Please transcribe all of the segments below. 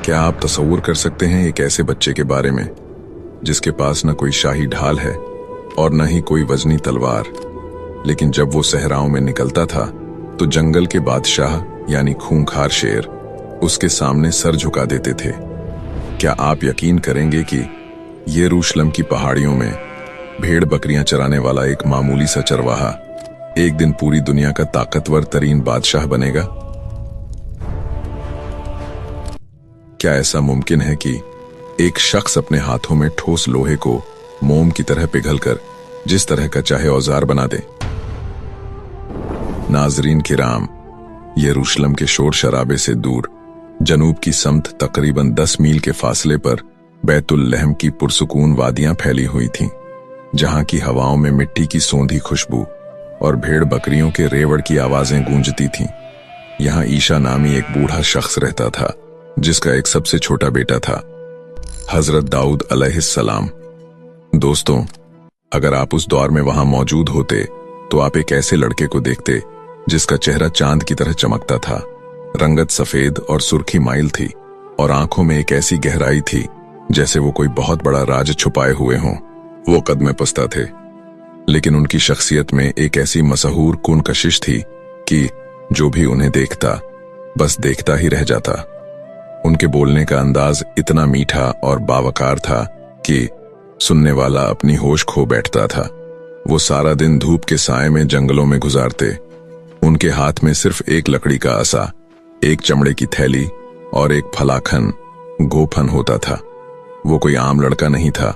क्या आप तसव्वुर कर सकते हैं एक ऐसे बच्चे के बारे में जिसके पास न कोई शाही ढाल है और न ही कोई वजनी तलवार, लेकिन जब वो सहराओं में निकलता था तो जंगल के बादशाह यानी खूंखार शेर उसके सामने सर झुका देते थे। क्या आप यकीन करेंगे कि यरूशलेम की पहाड़ियों में भेड़ बकरियां चराने वाला एक मामूली सा चरवाहा एक दिन पूरी दुनिया का ताकतवर तरीन बादशाह बनेगा? क्या ऐसा मुमकिन है कि एक शख्स अपने हाथों में ठोस लोहे को मोम की तरह पिघलकर जिस तरह का चाहे औजार बना दे? नाजरीन किराम, यरूशलेम के शोर शराबे से दूर जनूब की समत तकरीबन 10 मील के फासले पर बैतुल लहम की पुरसुकून वादियां फैली हुई थीं, जहां की हवाओं में मिट्टी की सौंधी खुशबू और भेड़ बकरियों के रेवड़ की आवाजें गूंजती थीं। यहां ईशा नामी एक बूढ़ा शख्स रहता था जिसका एक सबसे छोटा बेटा था, हजरत दाऊद अलैहिस्सलाम। दोस्तों, अगर आप उस दौर में वहां मौजूद होते तो आप एक ऐसे लड़के को देखते जिसका चेहरा चांद की तरह चमकता था। रंगत सफेद और सुर्खी माइल थी और आंखों में एक ऐसी गहराई थी जैसे वो कोई बहुत बड़ा राज छुपाए हुए हों। वो कद में पस्ता थे, लेकिन उनकी शख्सियत में एक ऐसी मशहूर कुन कशिश थी कि जो भी उन्हें देखता बस देखता ही रह जाता। उनके बोलने का अंदाज इतना मीठा और बावकार था कि सुनने वाला अपनी होश खो बैठता था। वो सारा दिन धूप के साए में जंगलों में गुजारते। उनके हाथ में सिर्फ एक लकड़ी का असा, एक चमड़े की थैली और एक फलाखन गोफन होता था। वो कोई आम लड़का नहीं था।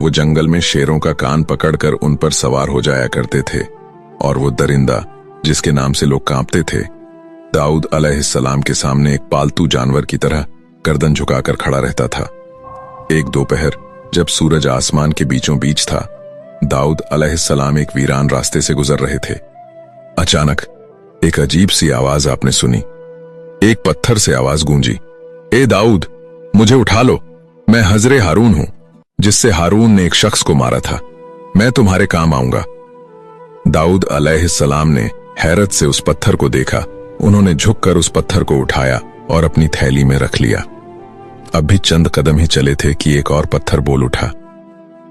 वो जंगल में शेरों का कान पकड़कर उन पर सवार हो जाया करते थे और वो दरिंदा जिसके नाम से लोग कांपते थे दाऊद अलैहिस्सलाम के सामने एक पालतू जानवर की तरह गर्दन झुकाकर खड़ा रहता था। एक दोपहर जब सूरज आसमान के बीचों बीच था, दाऊद अलैहिस्सलाम एक वीरान रास्ते से गुजर रहे थे। अचानक एक अजीब सी आवाज आपने सुनी। एक पत्थर से आवाज गूंजी, ए दाऊद, मुझे उठा लो, मैं हजरे हारून हूं जिससे हारून ने एक शख्स को मारा था। मैं तुम्हारे काम आऊंगा। दाऊद अलैहिस्सलाम ने हैरत से उस पत्थर को देखा। उन्होंने झुककर उस पत्थर को उठाया और अपनी थैली में रख लिया। अब भी चंद कदम ही चले थे कि एक और पत्थर बोल उठा,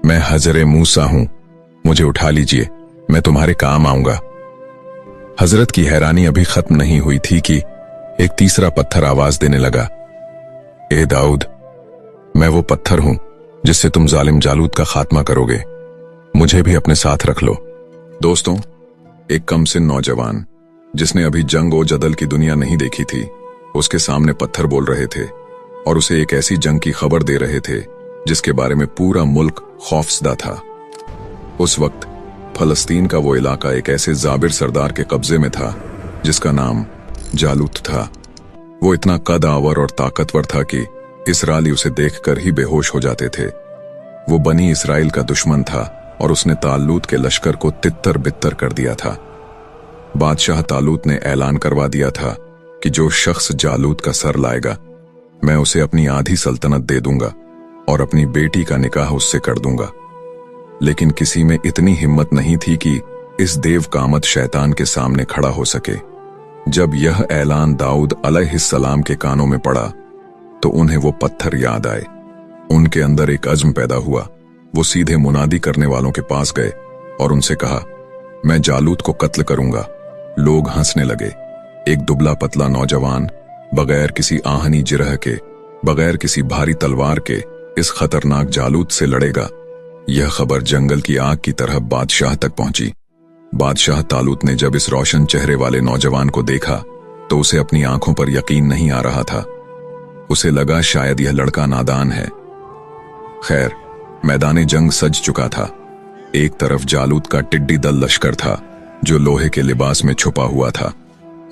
मैं हजरे मूसा हूं, मुझे उठा लीजिए, मैं तुम्हारे काम आऊंगा। हजरत की हैरानी अभी खत्म नहीं हुई थी कि एक तीसरा पत्थर आवाज देने लगा, ए दाऊद, मैं वो पत्थर हूं जिससे तुम जालिम जालूत का खात्मा करोगे, मुझे भी अपने साथ रख लो। दोस्तों, एक कमसिन नौजवान जिसने अभी जंग और जदल की दुनिया नहीं देखी थी, उसके सामने पत्थर बोल रहे थे और उसे एक ऐसी जंग की खबर दे रहे थे जिसके बारे में पूरा मुल्क खौफजदा था। उस वक्त फलस्तीन का वो इलाका एक ऐसे जाबिर सरदार के कब्जे में था जिसका नाम जालूत था। वो इतना कद आवर और ताकतवर था कि इसराइली उसे देखकर ही बेहोश हो जाते थे। वो बनी इसराइल का दुश्मन था और उसने तालूत के लश्कर को तित्तर बित्तर कर दिया था। बादशाह तालूत ने ऐलान करवा दिया था कि जो शख्स जालूत का सर लाएगा, मैं उसे अपनी आधी सल्तनत दे दूंगा और अपनी बेटी का निकाह उससे कर दूंगा। लेकिन किसी में इतनी हिम्मत नहीं थी कि इस देव कामत शैतान के सामने खड़ा हो सके। जब यह ऐलान दाऊद अलैहिस्सलाम के कानों में पड़ा तो उन्हें वो पत्थर याद आए। उनके अंदर एक अज़्म पैदा हुआ। वो सीधे मुनादी करने वालों के पास गए और उनसे कहा, मैं जालूत को कत्ल करूंगा। लोग हंसने लगे। एक दुबला पतला नौजवान बगैर किसी आहनी जिरह के, बगैर किसी भारी तलवार के इस खतरनाक जालूत से लड़ेगा। यह खबर जंगल की आग की तरह बादशाह तक पहुंची। बादशाह तालूत ने जब इस रोशन चेहरे वाले नौजवान को देखा तो उसे अपनी आंखों पर यकीन नहीं आ रहा था। उसे लगा शायद यह लड़का नादान है। खैर, मैदान जंग सज चुका था। एक तरफ जालूत का टिड्डी दल लश्कर था जो लोहे के लिबास में छुपा हुआ था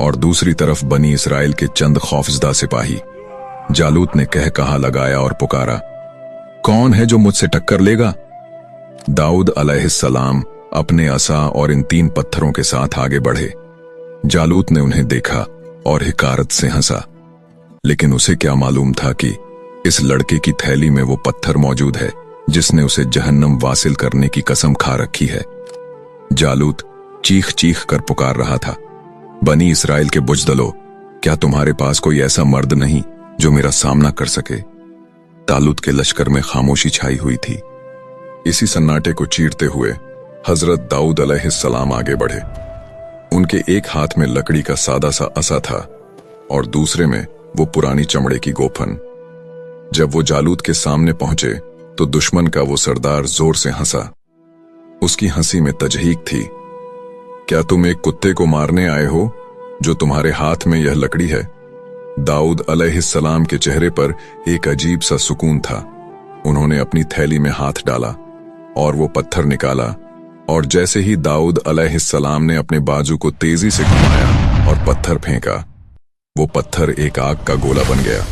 और दूसरी तरफ बनी इसराइल के चंद खौफजदा सिपाही। जालूत ने कह कहा लगाया और पुकारा, कौन है जो मुझसे टक्कर लेगा? दाऊद अलैहिस्सलाम अपने असा और इन 3 पत्थरों के साथ आगे बढ़े। जालूत ने उन्हें देखा और हिकारत से हंसा, लेकिन उसे क्या मालूम था कि इस लड़के की थैली में वो पत्थर मौजूद है जिसने उसे जहन्नम वासिल करने की कसम खा रखी है। जालूत चीख चीख कर पुकार रहा था, बनी इसराइल के बुजदलो, क्या तुम्हारे पास कोई ऐसा मर्द नहीं जो मेरा सामना कर सके। तालुत के लश्कर में खामोशी छाई हुई थी। इसी सन्नाटे को चीरते हुए हजरत दाऊद अलैहिस्सलाम आगे बढ़े। उनके एक हाथ में लकड़ी का सादा सा असा था और दूसरे में वो पुरानी चमड़े की गोफन। जब वो जालूत के सामने पहुंचे तो दुश्मन का वो सरदार जोर से हंसा। उसकी हंसी में तजहीक थी। क्या तुम एक कुत्ते को मारने आए हो जो तुम्हारे हाथ में यह लकड़ी है? दाऊद अलैहिस्सलाम के चेहरे पर एक अजीब सा सुकून था। उन्होंने अपनी थैली में हाथ डाला और वो पत्थर निकाला, और जैसे ही दाऊद अलैहिस्सलाम ने अपने बाजू को तेजी से घुमाया और पत्थर फेंका, वो पत्थर एक आग का गोला बन गया।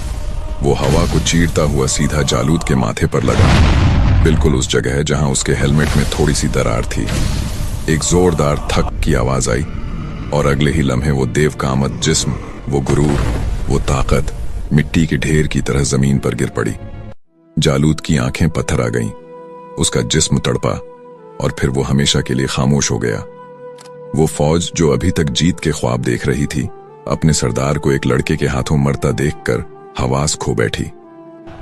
वो हवा को चीरता हुआ सीधा जालूत के माथे पर लगा, बिल्कुल उस जगह जहां उसके हेलमेट में थोड़ी सी दरार थी। एक जोरदार थक की आवाज आई और अगले ही लम्हे वो देव का आमद जिस्म, वो गुरूर, वो ताकत मिट्टी के ढेर की तरह जमीन पर गिर पड़ी। जालूत की आंखें पत्थर आ गईं, उसका जिस्म तड़पा और फिर वो हमेशा के लिए खामोश हो गया। वो फौज जो अभी तक जीत के ख्वाब देख रही थी, अपने सरदार को एक लड़के के हाथों मरता देखकर हवास खो बैठी।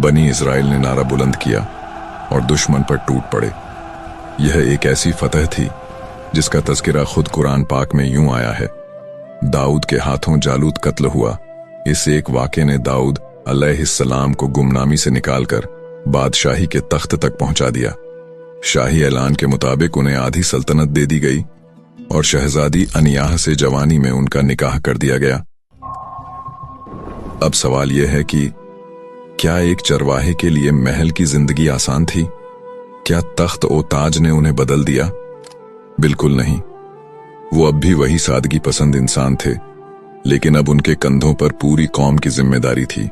बनी इजराइल ने नारा बुलंद किया और दुश्मन पर टूट पड़े। यह एक ऐसी फतह थी जिसका तज़किरा खुद कुरान पाक में यूं आया है, दाऊद के हाथों जालूत कत्ल हुआ। इस एक वाक़े ने दाऊद अलैहिस्सलाम को गुमनामी से निकालकर बादशाही के तख्त तक पहुंचा दिया। शाही ऐलान के मुताबिक उन्हें आधी सल्तनत दे दी गई और शहजादी अनियाह से जवानी में उनका निकाह कर दिया गया। अब सवाल यह है कि क्या एक चरवाहे के लिए महल की जिंदगी आसान थी? क्या तख्त ओ ताज ने उन्हें बदल दिया? बिल्कुल नहीं। वो अब भी वही सादगी पसंद इंसान थे, लेकिन अब उनके कंधों पर पूरी कौम की जिम्मेदारी थी।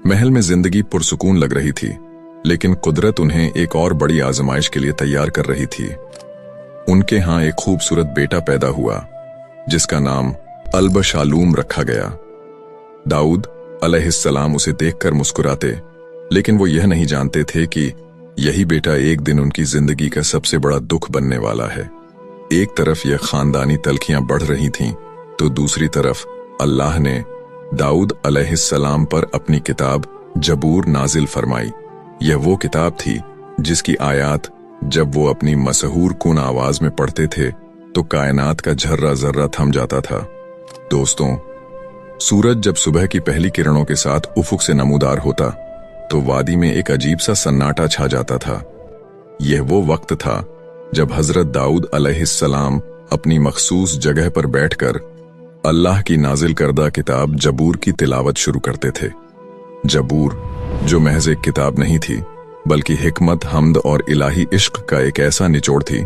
महल में जिंदगी पुरसुकून लग रही थी, लेकिन कुदरत उन्हें एक और बड़ी आजमाइश के लिए तैयार कर रही थी। उनके हां एक खूबसूरत बेटा पैदा हुआ जिसका नाम अल-बशालूम रखा गया। दाऊद अलैहिस्सलाम उसे देखकर मुस्कुराते, लेकिन वो यह नहीं जानते थे कि यही बेटा एक दिन उनकी जिंदगी का सबसे बड़ा दुख बनने वाला है। एक तरफ यह खानदानी तलखियां बढ़ रही थीं, तो दूसरी तरफ अल्लाह ने दाऊद अलैहिस्सलाम पर अपनी किताब जबूर नाजिल फरमाई। यह वो किताब थी जिसकी आयात जब वो अपनी मशहूर कुन आवाज में पढ़ते थे तो कायनात का झर्रा जर्रा थम जाता था। दोस्तों, सूरज जब सुबह की पहली किरणों के साथ उफुक से नमूदार होता तो वादी में एक अजीब सा सन्नाटा छा जाता था। यह वो वक्त था जब हजरत दाऊद अलैहिस्सलाम अपनी मखसूस जगह पर बैठकर अल्लाह की नाजिल करदा किताब जबूर की तिलावत शुरू करते थे। जबूर जो महज एक किताब नहीं थी, बल्कि हिकमत, हमद और इलाही इश्क का एक ऐसा निचोड़ थी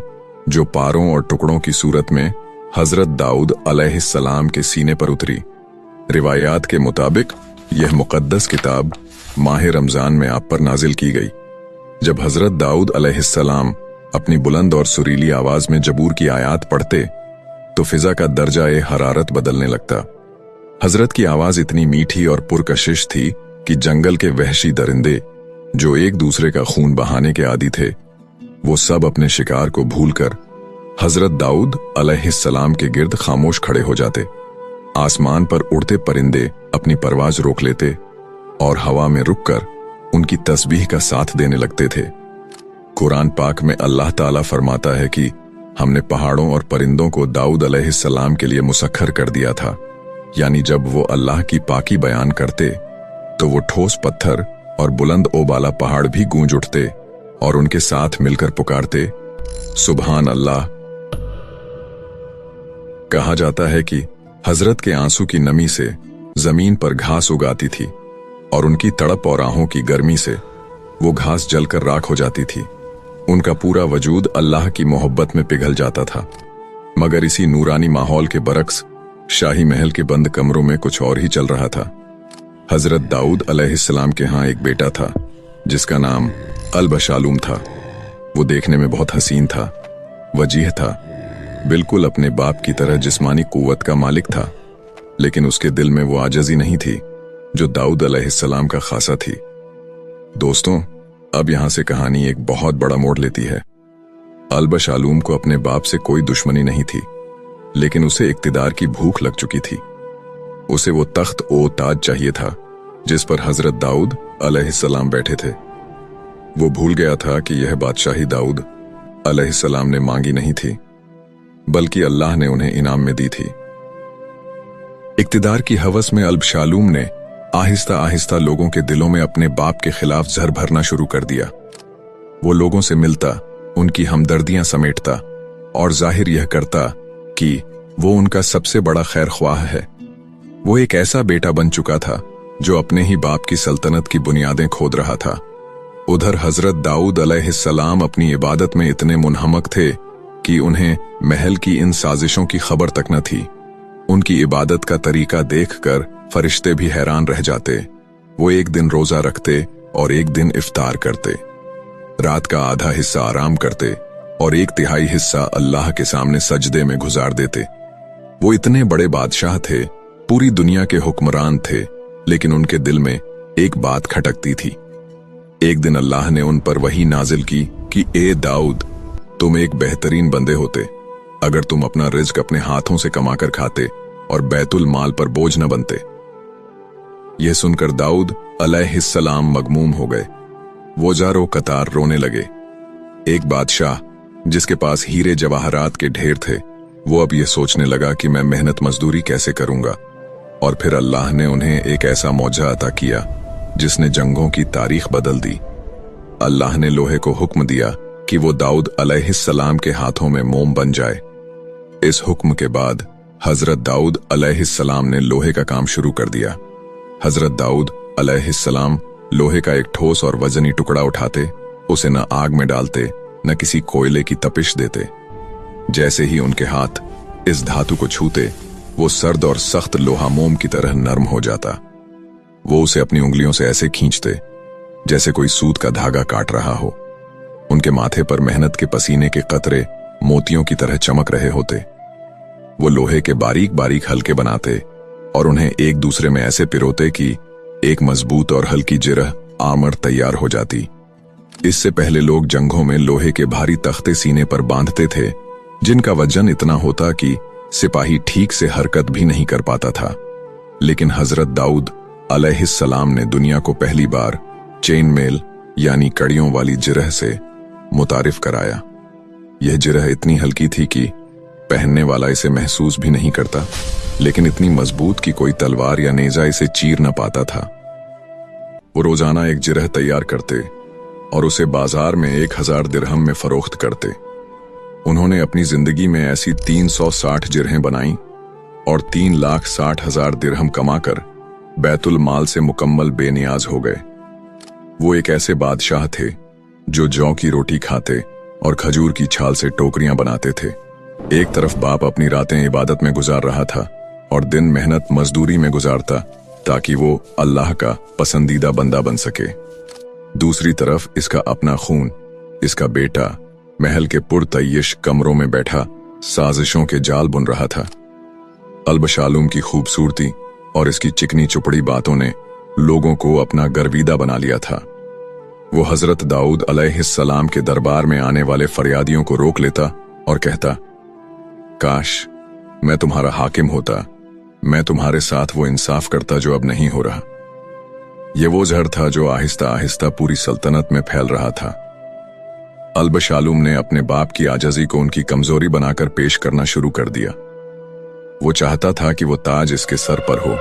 जो पारों और टुकड़ों की सूरत में हजरत दाऊद अलैहिस्सलाम के सीने पर उतरी। रिवायात के मुताबिक यह मुकद्दस किताब माह रमजान में आप पर नाजिल की गई। जब हजरत दाऊद अलैहिस्सलाम अपनी बुलंद और सुरीली आवाज में जबूर की आयात पढ़ते तो फिजा का दर्जा-ए हरारत बदलने लगता। हजरत की आवाज इतनी मीठी और पुरकशिश थी कि जंगल के वहशी दरिंदे जो एक दूसरे का खून बहाने के आदी थे, वो सब अपने शिकार को भूलकर हजरत दाऊद अलैहिस्सलाम के गिर्द खामोश खड़े हो जाते। आसमान पर उड़ते परिंदे अपनी परवाज रोक लेते और हवा में रुककर उनकी तस्बीह का साथ देने लगते थे। कुरान पाक में अल्लाह ताला फरमाता है कि हमने पहाड़ों और परिंदों को दाऊद अलैहिस्सलाम के लिए मुसख्खर कर दिया था, यानी जब वो अल्लाह की पाकी बयान करते तो वो ठोस पत्थर और बुलंद ओबाला पहाड़ भी गूंज उठते और उनके साथ मिलकर पुकारते, सुभान अल्लाह। कहा जाता है कि हजरत के आंसू की नमी से जमीन पर घास उगाती थी और उनकी तड़प और आहों की गर्मी से वो घास जलकर राख हो जाती थी। उनका पूरा वजूद अल्लाह की मोहब्बत में पिघल जाता था। मगर इसी नूरानी माहौल के बरक्स शाही महल के बंद कमरों में कुछ और ही चल रहा था। हजरत दाऊद अलैहिस्सलाम के यहाँ एक बेटा था जिसका नाम अल-बशालूम था। वो देखने में बहुत हसीन था, वजीह था, बिल्कुल अपने बाप की तरह जिस्मानी कुव्वत का मालिक था, लेकिन उसके दिल में वो आजज़ी नहीं थी जो दाऊद अलैहिस्सलाम का खासा थी। दोस्तों, अब यहां से कहानी एक बहुत बड़ा मोड़ लेती है। अल-बशालूम को अपने बाप से कोई दुश्मनी नहीं थी, लेकिन उसे इक्तिदार की भूख लग चुकी थी। उसे वो तख्त ओ ताज चाहिए था जिस पर हजरत दाऊद अलैहिस्सलाम बैठे थे। वो भूल गया था कि यह बादशाही दाऊद अलैहिस्सलाम ने मांगी नहीं थी, बल्कि अल्लाह ने उन्हें इनाम में दी थी। इक्तिदार की हवस में अल्बशालूम ने आहिस्ता आहिस्ता लोगों के दिलों में अपने बाप के खिलाफ जहर भरना शुरू कर दिया। वो लोगों से मिलता, उनकी हमदर्दियां समेटता और जाहिर यह करता कि वो उनका सबसे बड़ा खैर ख्वाह है। वो एक ऐसा बेटा बन चुका था जो अपने ही बाप की सल्तनत की बुनियादें खोद रहा था। उधर हजरत दाऊद अलैहिस्सलाम अपनी इबादत में इतने मुनहमक थे कि उन्हें महल की इन साजिशों की खबर तक न थी। उनकी इबादत का तरीका देखकर फरिश्ते भी हैरान रह जाते। वो एक दिन रोजा रखते और एक दिन इफ्तार करते, रात का आधा हिस्सा आराम करते और 1/3 हिस्सा अल्लाह के सामने सजदे में गुजार देते। वो इतने बड़े बादशाह थे, पूरी दुनिया के हुक्मरान थे, लेकिन उनके दिल में एक बात खटकती थी। एक दिन अल्लाह ने उन पर वही नाजिल की कि ए दाऊद, तुम एक बेहतरीन बंदे होते अगर तुम अपना रिज्क अपने हाथों से कमाकर खाते और बैतुल माल पर बोझ न बनते। यह सुनकर दाऊद अलैहिस्सलाम मगमूम हो गए। वो जारो कतार रोने लगे। एक बादशाह जिसके पास हीरे जवाहरात के ढेर थे, वो अब यह सोचने लगा कि मैं मेहनत मजदूरी कैसे करूंगा। और फिर अल्लाह ने उन्हें एक ऐसा मौजा अता किया जिसने जंगों की तारीख बदल दी। अल्लाह ने लोहे को हुक्म दिया कि वो दाऊद अलैहिस्सलाम के हाथों में मोम बन जाए। इस हुक्म के बाद हजरत दाऊद अलैहिस्सलाम ने लोहे का काम शुरू कर दिया। हजरत दाऊद अलैहिस्सलाम लोहे का एक ठोस और वजनी टुकड़ा उठाते, उसे न आग में डालते न किसी कोयले की तपिश देते। जैसे ही उनके हाथ इस धातु को छूते, वो सर्द और सख्त लोहा मोम की तरह नरम हो जाता। वो उसे अपनी उंगलियों से ऐसे खींचते जैसे कोई सूत का धागा काट रहा हो। उनके माथे पर मेहनत के पसीने के कतरे मोतियों की तरह चमक रहे होते। वो लोहे के बारीक बारीक हल्के बनाते और उन्हें एक दूसरे में ऐसे पिरोते कि एक मजबूत और हल्की जिरह आमर तैयार हो जाती। इससे पहले लोग जंगों में लोहे के भारी तख्ते सीने पर बांधते थे, जिनका वजन इतना होता कि सिपाही ठीक से हरकत भी नहीं कर पाता था। लेकिन हजरत दाऊद अलैहिस्सलाम ने दुनिया को पहली बार चेन मेल यानी कड़ियों वाली जिरह से मुतारिफ कराया। यह जिरह इतनी हल्की थी कि पहनने वाला इसे महसूस भी नहीं करता, लेकिन इतनी मजबूत कि कोई तलवार या नेजा इसे चीर न पाता था। वो रोजाना एक जिरह तैयार करते और उसे बाजार में 1000 दिरहम में फरोख्त करते। उन्होंने अपनी जिंदगी में ऐसी 360 जिरहें बनाई और 3,60,000 दिरहम कमाकर बैतुल माल से मुकम्मल बेनियाज हो गए। वो एक ऐसे बादशाह थे जो जौ की रोटी खाते और खजूर की छाल से टोकरियां बनाते थे। एक तरफ बाप अपनी रातें इबादत में गुजार रहा था और दिन मेहनत मजदूरी में गुजारता ताकि वो अल्लाह का पसंदीदा बंदा बन सके। दूसरी तरफ इसका अपना खून, इसका बेटा महल के पुरतय्यश कमरों में बैठा साजिशों के जाल बुन रहा था। अल्बशालूम की खूबसूरती और इसकी चिकनी चुपड़ी बातों ने लोगों को अपना गर्विदा बना लिया था। वो हजरत दाऊद अलैहिस्सलाम के दरबार में आने वाले फरियादियों को रोक लेता और कहता, काश मैं तुम्हारा हाकिम होता, मैं तुम्हारे साथ वो इंसाफ करता जो अब नहीं हो रहा। ये वो जहर था जो आहिस्ता आहिस्ता पूरी सल्तनत में फैल रहा था। अल्बशालूम ने अपने बाप की आजजी को उनकी कमजोरी बनाकर पेश करना शुरू कर दिया। वो चाहता था कि वो ताज इसके सर पर हो,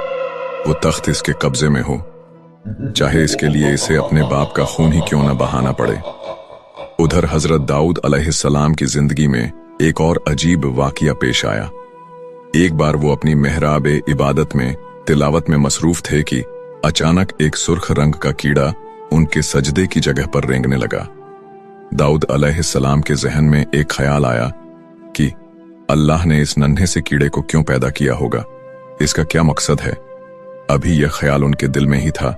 वो तख्त इसके कब्जे में हो, चाहे इसके लिए इसे अपने बाप का खून ही क्यों न बहाना पड़े। उधर हजरत दाऊद अलैहिस्सलाम की जिंदगी में एक और अजीब वाकया पेश आया। एक बार वो अपनी मेहराब इबादत में तिलावत में मसरूफ थे कि अचानक एक सुर्ख रंग का कीड़ा उनके सजदे की जगह पर रेंगने लगा। दाऊद अलैहिस्सलाम के जहन में एक ख्याल आया कि अल्लाह ने इस नन्हे से कीड़े को क्यों पैदा किया होगा, इसका क्या मकसद है। अभी यह ख्याल उनके दिल में ही था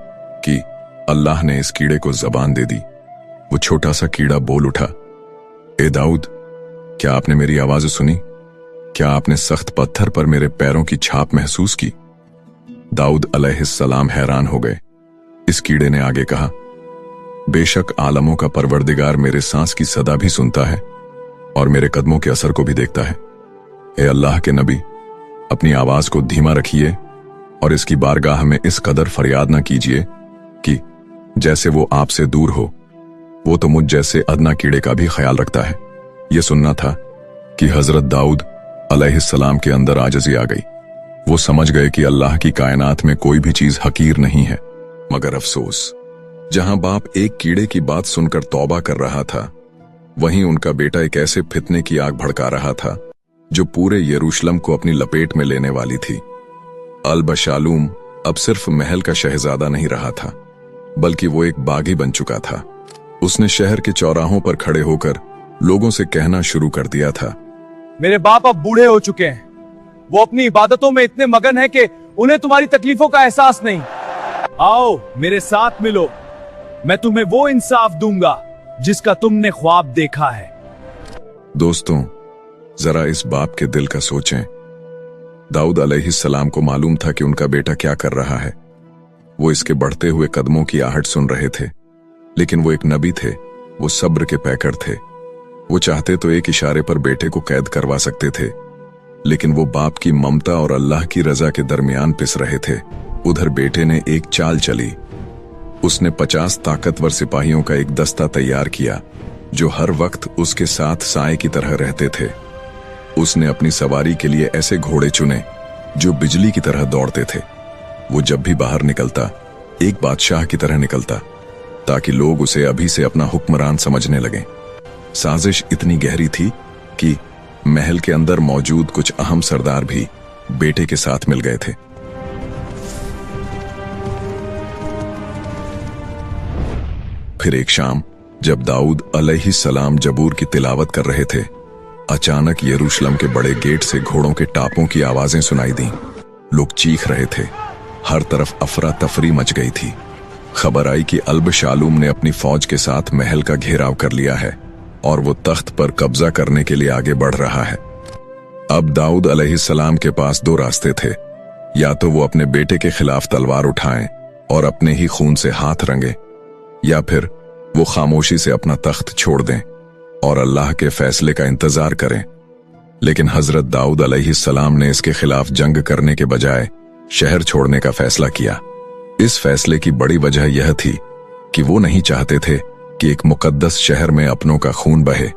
कि अल्लाह ने इस कीड़े को जबान दे दी। वो छोटा सा कीड़ा बोल उठा, ए दाऊद, क्या आपने मेरी आवाज सुनी? क्या आपने सख्त पत्थर पर मेरे पैरों की छाप महसूस की? दाऊद अलैहिस्सलाम हैरान हो गए। इस कीड़े ने आगे कहा, बेशक आलमों का परवरदिगार मेरे सांस की सदा भी सुनता है और मेरे कदमों के असर को भी देखता है। ए अल्लाह के नबी, अपनी आवाज को धीमा रखिए और इसकी बारगाह में इस कदर फरियाद न कीजिए कि जैसे वो आपसे दूर हो, वो तो मुझ जैसे अदना कीड़े का भी ख्याल रखता है। ये सुनना था कि हजरत दाऊद अलैहिस्सलाम के अंदर आजिज़ी आ गई। वो समझ गए कि अल्लाह की कायनात में कोई भी चीज हकीर नहीं है। मगर अफसोस, जहां बाप एक कीड़े की बात सुनकर तौबा कर रहा था, वहीं उनका बेटा एक ऐसे फितने की आग भड़का रहा था जो पूरे यरूशलेम को अपनी लपेट में लेने वाली थी। अल-बशालूम अब सिर्फ महल का शहजादा नहीं रहा था, बल्कि वो एक बागी बन चुका था। उसने शहर के चौराहों पर खड़े होकर लोगों से कहना शुरू कर दिया था, मेरे बाप अब बूढ़े हो चुके हैं, वो अपनी इबादतों में इतने मगन हैं कि उन्हें तुम्हारी तकलीफों का एहसास नहीं। आओ मेरे साथ मिलो, मैं तुम्हें वो इंसाफ दूंगा जिसका तुमने ख्वाब देखा है। दोस्तों, जरा इस बाप के दिल का सोचें। दाऊद अलैहिस्सलाम को मालूम था कि उनका बेटा क्या कर रहा है। वो इसके बढ़ते हुए कदमों की आहट सुन रहे थे, लेकिन वो एक नबी थे, वो सब्र के पैकर थे। वो चाहते तो एक इशारे पर बेटे को कैद करवा सकते थे, लेकिन वो बाप की ममता और अल्लाह की रजा के दरमियान पिस रहे थे। उधर बेटे ने एक चाल चली। उसने 50 ताकतवर सिपाहियों का एक दस्ता तैयार किया जो हर वक्त उसके साथ साए की तरह रहते थे। उसने अपनी सवारी के लिए ऐसे घोड़े चुने जो बिजली की तरह दौड़ते थे। वो जब भी बाहर निकलता एक बादशाह की तरह निकलता, ताकि लोग उसे अभी से अपना हुक्मरान समझने लगें। साजिश इतनी गहरी थी कि महल के अंदर मौजूद कुछ अहम सरदार भी बेटे के साथ मिल गए थे। फिर एक शाम जब दाऊद अलैहिस्सलाम जबूर की तिलावत कर रहे थे, अचानक यरूशलेम के बड़े गेट से घोड़ों के टापों की आवाजें सुनाई दी। लोग चीख रहे थे, हर तरफ अफरा तफरी मच गई थी। खबर आई कि अल-बशालूम ने अपनी फौज के साथ महल का घेराव कर लिया है और वो तख्त पर कब्जा करने के लिए आगे बढ़ रहा है। अब दाऊद अलैहिस्सलाम के पास दो रास्ते थे, या तो वो अपने बेटे के खिलाफ तलवार उठाएं और अपने ही खून से हाथ रंगे, या फिर वो खामोशी से अपना तख्त छोड़ दें और अल्लाह के फैसले का इंतजार करें। लेकिन हजरत दाऊद अलैहिस्सलाम ने इसके खिलाफ जंग करने के बजाय शहर छोड़ने का फैसला किया। इस फैसले की बड़ी वजह यह थी कि वो नहीं चाहते थे कि एक मुकद्दस शहर में अपनों का खून बहे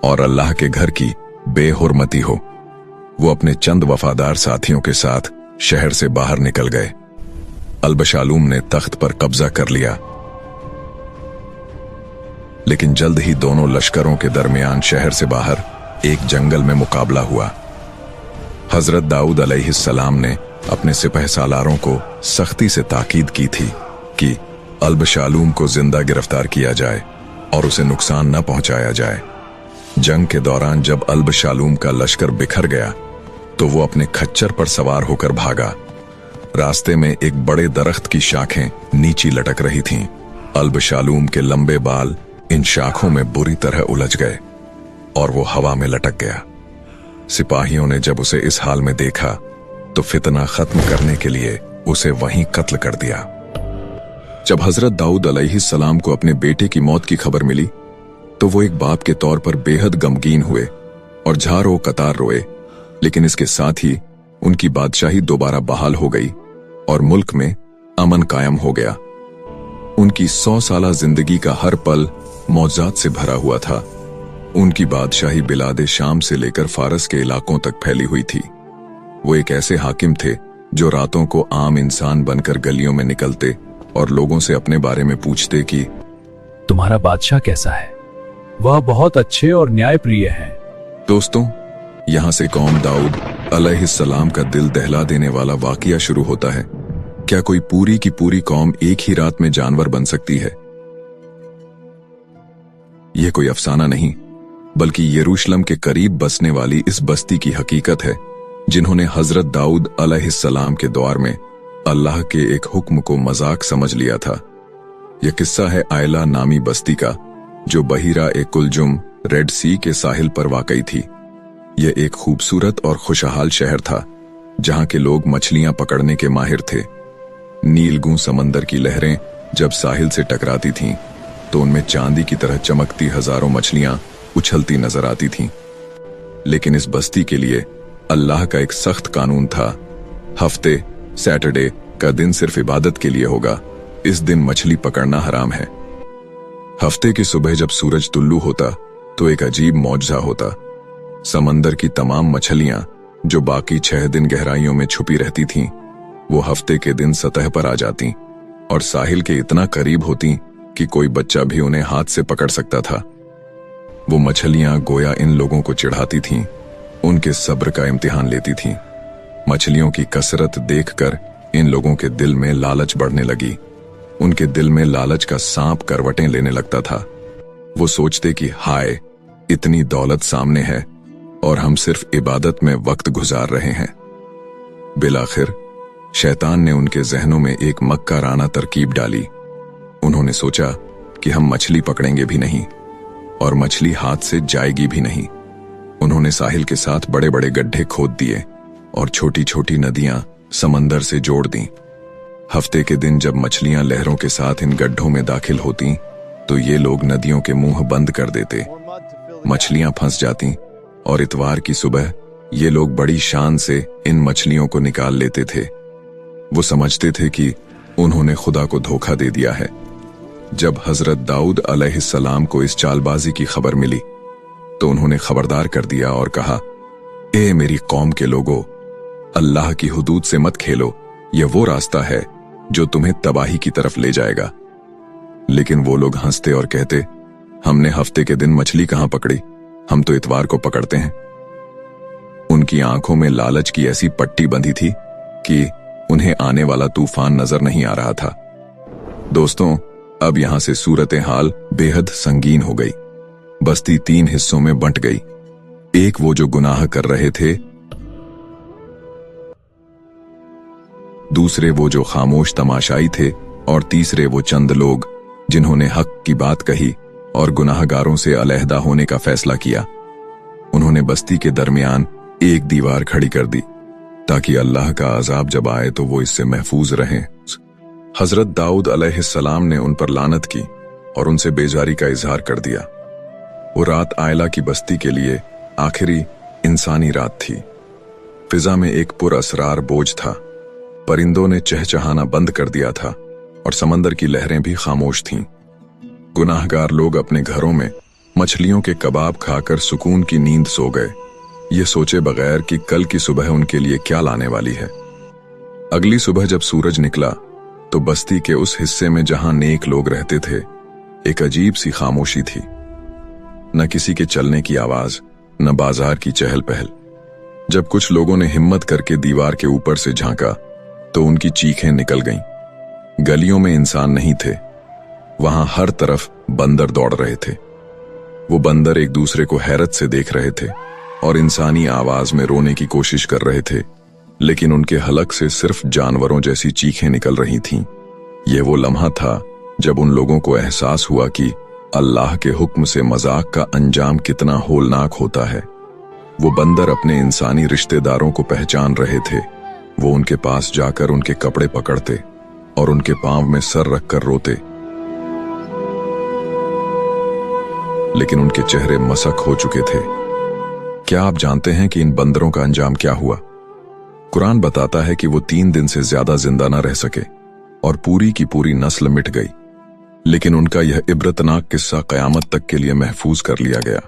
और अल्लाह के घर की बेहुरमती हो। वो अपने चंद वफादार साथियों के साथ शहर से बाहर निकल गए। अल-बशालूम ने तख्त पर कब्जा कर लिया, लेकिन जल्द ही दोनों लश्करों के दरमियान शहर से बाहर एक जंगल में मुकाबला हुआ। हजरत दाऊद अलैहिस्सलाम ने अपने सिपह सालारों को सख्ती से ताकीद की थी कि अल-बशालूम को जिंदा गिरफ्तार किया जाए और उसे नुकसान न पहुंचाया जाए। जंग के दौरान जब अल-बशालूम का लश्कर बिखर गया तो वो अपने खच्चर पर सवार होकर भागा। रास्ते में एक बड़े दरख्त की शाखें नीची लटक रही थीं। अल-बशालूम के लंबे बाल इन शाखों में बुरी तरह उलझ गए और वो हवा में लटक गया। सिपाहियों ने जब उसे इस हाल में देखा तो फितना खत्म करने के लिए उसे वहीं कत्ल कर दिया। जब हजरत दाऊद अलैहिस्सलाम को अपने बेटे की मौत की खबर मिली तो वो एक बाप के तौर पर बेहद गमगीन हुए और झारो कतार रोए। लेकिन इसके साथ ही उनकी बादशाही दोबारा बहाल हो गई और मुल्क में अमन कायम हो गया। उनकी 100 साला जिंदगी का हर पल मौजात से भरा हुआ था। उनकी बादशाही बिलादे शाम से लेकर फारस के इलाकों तक फैली हुई थी। वो एक ऐसे हाकिम थे जो रातों को आम इंसान बनकर गलियों में निकलते और लोगों से अपने बारे में पूछते कि तुम्हारा बादशाह कैसा है? वह बहुत अच्छे और न्यायप्रिय हैं। दोस्तों, यहां से कौम दाऊद अलैहिस्सलाम का दिल दहला देने वाला वाकया शुरू होता है। क्या कोई पूरी की पूरी कौम एक ही रात में जानवर बन सकती है? यह कोई अफसाना नहीं, बल्कि यरूशलेम के करीब बसने वाली इस बस्ती की हकीकत है, जिन्होंने हजरत दाऊद अलैहिस्सलाम के दौर में अल्लाह के एक हुक्म को मजाक समझ लिया था। यह किस्सा है आयला नामी बस्ती का, जो बहीरा ए कुलजुम रेड सी के साहिल पर वाकई थी। यह एक खूबसूरत और खुशहाल शहर था जहां के लोग मछलियां पकड़ने के माहिर थे। नीलगू समंदर की लहरें जब साहिल से टकराती थीं तो उनमें चांदी की तरह चमकती हजारों मछलियां उछलती नजर आती थीं। लेकिन इस बस्ती के लिए अल्लाह का एक सख्त कानून था। हफ्ते सैटरडे का दिन सिर्फ इबादत के लिए होगा, इस दिन मछली पकड़ना हराम है। हफ्ते की सुबह जब सूरज तुल्लू होता तो एक अजीब मौजज़ा होता। समंदर की तमाम मछलियां जो बाकी 6 दिन गहराइयों में छुपी रहती थीं, वो हफ्ते के दिन सतह पर आ जाती और साहिल के इतना करीब होती कि कोई बच्चा भी उन्हें हाथ से पकड़ सकता था। वो मछलियां गोया इन लोगों को चिढ़ाती थीं, उनके सब्र का इम्तिहान लेती थीं। मछलियों की कसरत देखकर इन लोगों के दिल में लालच बढ़ने लगी। उनके दिल में लालच का सांप करवटें लेने लगता था। वो सोचते कि हाय, इतनी दौलत सामने है और हम सिर्फ इबादत में वक्त गुजार रहे हैं। बिलाखिर शैतान ने उनके जहनों में एक मक्काराना तरकीब डाली। उन्होंने सोचा कि हम मछली पकड़ेंगे भी नहीं और मछली हाथ से जाएगी भी नहीं। उन्होंने साहिल के साथ बड़े बड़े गड्ढे खोद दिए और छोटी छोटी नदियां समंदर से जोड़ दी। हफ्ते के दिन जब मछलियां लहरों के साथ इन गड्ढों में दाखिल होती तो ये लोग नदियों के मुंह बंद कर देते। मछलियां फंस जाती और इतवार की सुबह ये लोग बड़ी शान से इन मछलियों को निकाल लेते थे। वो समझते थे कि उन्होंने खुदा को धोखा दे दिया है। जब हजरत दाऊद अलैहिस्सलाम को इस चालबाजी की खबर मिली तो उन्होंने खबरदार कर दिया और कहा, ए मेरी कौम के लोगों, अल्लाह की हुदूद से मत खेलो, यह वो रास्ता है जो तुम्हें तबाही की तरफ ले जाएगा। लेकिन वो लोग हंसते और कहते, हमने हफ्ते के दिन मछली कहां पकड़ी, हम तो इतवार को पकड़ते हैं। उनकी आंखों में लालच की ऐसी पट्टी बंधी थी कि उन्हें आने वाला तूफान नजर नहीं आ रहा था। दोस्तों, अब यहां से सूरत हाल बेहद संगीन हो गई। बस्ती 3 हिस्सों में बंट गई। एक वो जो गुनाह कर रहे थे, दूसरे वो जो खामोश तमाशाई थे और तीसरे वो चंद लोग जिन्होंने हक की बात कही और गुनाहगारों से अलहदा होने का फैसला किया। उन्होंने बस्ती के दरमियान एक दीवार खड़ी कर दी ताकि अल्लाह का अजाब जब आए तो वो इससे महफूज रहें। हजरत दाऊद अलैहिस्सलाम ने उन पर लानत की और उनसे बेजारी का इजहार कर दिया। वो रात आयला की बस्ती के लिए आखिरी इंसानी रात थी। फिजा में एक पुरअसरार बोझ था। परिंदों ने चहचहाना बंद कर दिया था और समंदर की लहरें भी खामोश थीं। गुनाहगार लोग अपने घरों में मछलियों के कबाब खाकर सुकून की नींद सो गए, ये सोचे बगैर कि कल की सुबह उनके लिए क्या लाने वाली है। अगली सुबह जब सूरज निकला तो बस्ती के उस हिस्से में जहां नेक लोग रहते थे, एक अजीब सी खामोशी थी। न किसी के चलने की आवाज, न बाजार की चहल पहल। जब कुछ लोगों ने हिम्मत करके दीवार के ऊपर से झांका तो उनकी चीखें निकल गईं। गलियों में इंसान नहीं थे, वहां हर तरफ बंदर दौड़ रहे थे। वो बंदर एक दूसरे को हैरत से देख रहे थे और इंसानी आवाज में रोने की कोशिश कर रहे थे, लेकिन उनके हलक से सिर्फ जानवरों जैसी चीखें निकल रही थीं। ये वो लम्हा था जब उन लोगों को एहसास हुआ कि अल्लाह के हुक्म से मजाक का अंजाम कितना होलनाक होता है। वो बंदर अपने इंसानी रिश्तेदारों को पहचान रहे थे। वो उनके पास जाकर उनके कपड़े पकड़ते और उनके पांव में सर रखकर रोते, लेकिन उनके चेहरे मसक हो चुके थे। क्या आप जानते हैं कि इन बंदरों का अंजाम क्या हुआ? कुरान बताता है कि वो 3 दिन से ज्यादा जिंदा न रह सके और पूरी की पूरी नस्ल मिट गई, लेकिन उनका यह इबरतनाक किस्सा कयामत तक के लिए महफूज कर लिया गया।